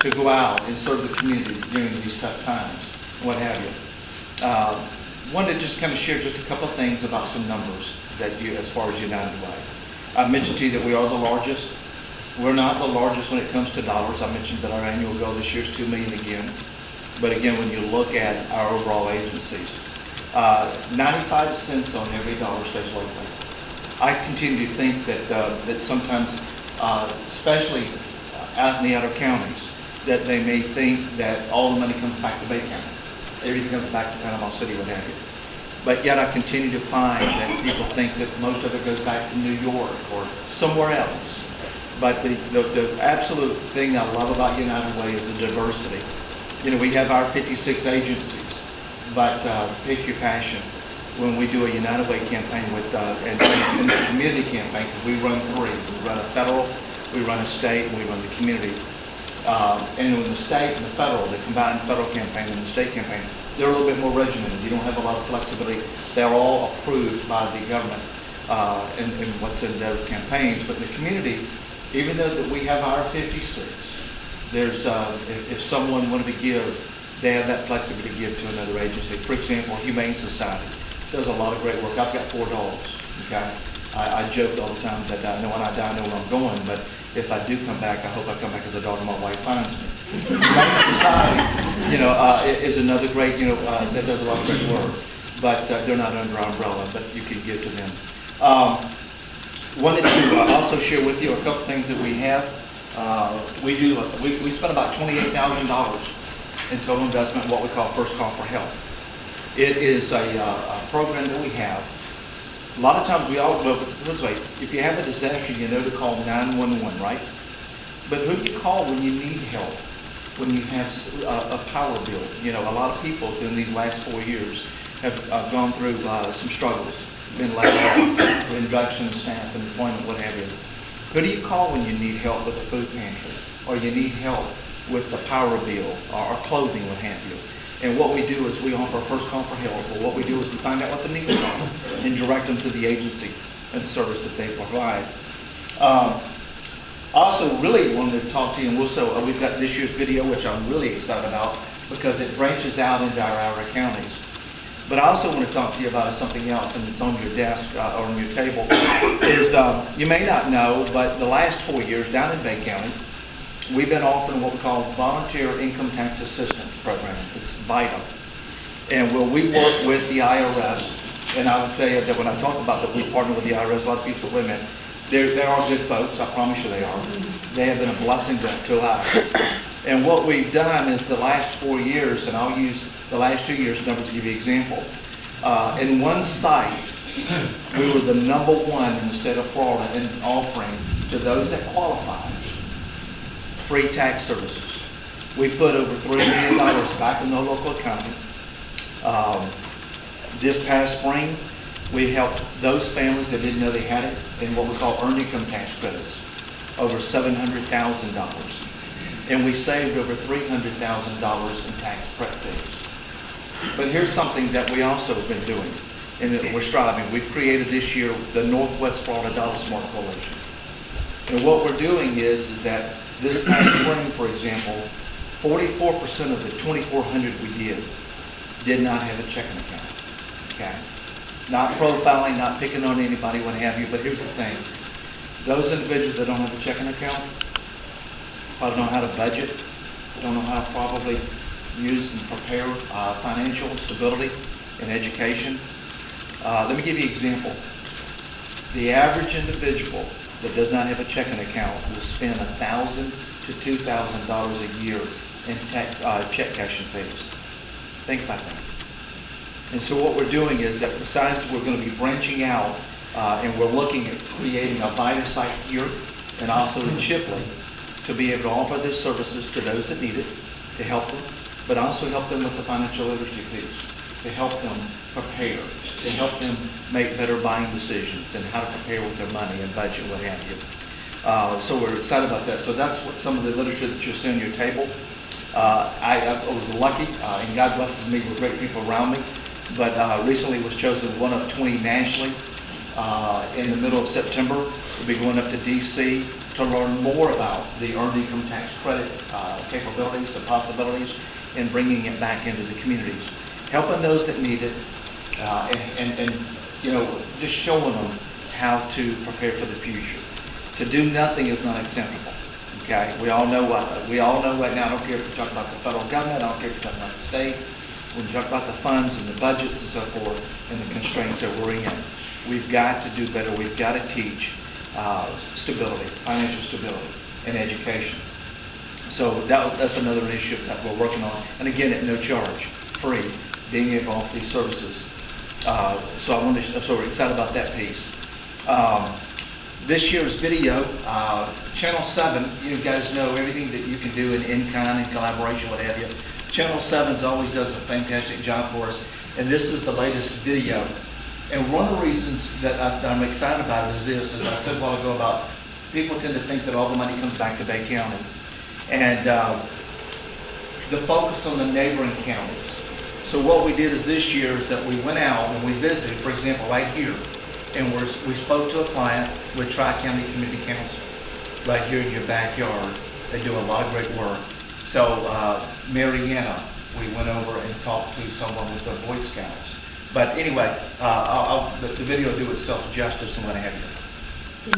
to go out and serve the community during these tough times, what have you. Wanted to just kind of share just a couple of things about some numbers that you, as far as United Way. I mentioned to you that we are the largest. We're not the largest when it comes to dollars. I mentioned that our annual goal this year is $2 million again. But again, when you look at our overall agencies, 95 cents on every dollar stays locally. I continue to think that that sometimes, especially out in the outer counties, that they may think that all the money comes back to Bay County. Everything comes back to Panama City, what have you. But yet I continue to find that people think that most of it goes back to New York or somewhere else. But the absolute thing I love about United Way is the diversity. You know, we have our 56 agencies, but pick your passion. When we do a United Way campaign with, and the community campaign, because we run three. We run a federal, we run a state, and we run the community. And in the state and the federal, the combined federal campaign and the state campaign, they're a little bit more regimented. You don't have a lot of flexibility. They're all approved by the government in what's in their campaigns. But in the community, even though that we have our 56, there's if someone wanted to give, they have that flexibility to give to another agency. For example, Humane Society does a lot of great work. I've got 4 dogs. Okay, I joke all the time that I know when I die, I know where I'm going. But if I do come back, I hope I come back as a dog and my wife finds me. Humane Society, you know, is another great, you know, that does a lot of great work. But they're not under our umbrella, but you can give to them. Wanted to also share with you a couple things that we have. We spent about $28,000 in total investment in what we call First Call for Help. It is a program that we have. A lot of times we all, well, this way, if you have a disaster, you know to call 911, right? But who do you call when you need help? When you have a power bill? You know, a lot of people in these last 4 years have gone through some struggles, been laid off, reduction of staff, employment, what have you. Who do you call when you need help with the food pantry, or you need help with the power bill, or clothing, what have you? And what we do is we offer First Call for Help. Or what we do is we find out what the needs are and direct them to the agency and service that they provide. Also, really wanted to talk to you, and we've got this year's video, which I'm really excited about because it branches out into our outer counties. But I also want to talk to you about something else, and it's on your desk or on your table. Is you may not know, but the last 4 years down in Bay County, we've been offering what we call Volunteer Income Tax Assistance Program. It's vital. And where we work with the IRS, and I would tell you that when I talk about that we partner with the IRS, a lot of people say, wait a minute, they are good folks, I promise you they are. They have been a blessing to us. And what we've done is the last 4 years, and I'll use the last 2 years' numbers to give you an example. In one site, we were the #1 in the state of Florida in offering to those that qualify free tax services. We put over $3 million back in the local economy. This past spring, we helped those families that didn't know they had it in what we call earned income tax credits, over $700,000. And we saved over $300,000 in tax prep fees. But here's something that we also have been doing, and that we're striving. We've created this year the Northwest Florida Dollar Smart Coalition. And what we're doing is that this past spring, for example, 44% of the 2,400 we did not have a checking account. Okay? Not profiling, not picking on anybody, what have you, but here's the thing. Those individuals that don't have a checking account probably don't know how to budget, don't know how to probably use and prepare financial stability and education. Let me give you an example. The average individual that does not have a checking account will spend $1,000 to $2,000 a year in check cashing fees. Think about that. And so what we're doing is that besides we're going to be branching out and we're looking at creating a Vita site here and also in Chipley to be able to offer these services to those that need it, to help them, but also help them with the financial literacy piece, to help them prepare, to help them make better buying decisions and how to prepare with their money and budget, what have you. So we're excited about that. So that's what some of the literature that you'll see on your table. I was lucky, and God blesses me with great people around me, but recently was chosen one of 20 nationally in the middle of September. We'll be going up to D.C. to learn more about the earned income tax credit capabilities and possibilities, and bringing it back into the communities, helping those that need it, and you know, just showing them how to prepare for the future. To do nothing is not acceptable. Okay, we all know right now. I don't care if you're talking about the federal government. I don't care if you're talking about the state. When you talk about the funds and the budgets and so forth, and the constraints that we're in, we've got to do better. We've got to teach stability, financial stability, and education. So that's another initiative that we're working on. And again, at no charge, free, being able to offer these services. So we're excited about that piece. This year's video, Channel 7, you guys know everything that you can do in kind and collaboration, what have you. Channel 7 always does a fantastic job for us, and this is the latest video. And one of the reasons that I'm excited about it is this, as I said a while ago, about people tend to think that all the money comes back to Bay County. And the focus on the neighboring counties. So what we did is this year is that we went out and we visited, for example, right here, and we spoke to a client with Tri-County Community Council, right here in your backyard. They do a lot of great work. So Mariana, we went over and talked to someone with the Boy Scouts. But anyway, the video will do itself justice and what have you.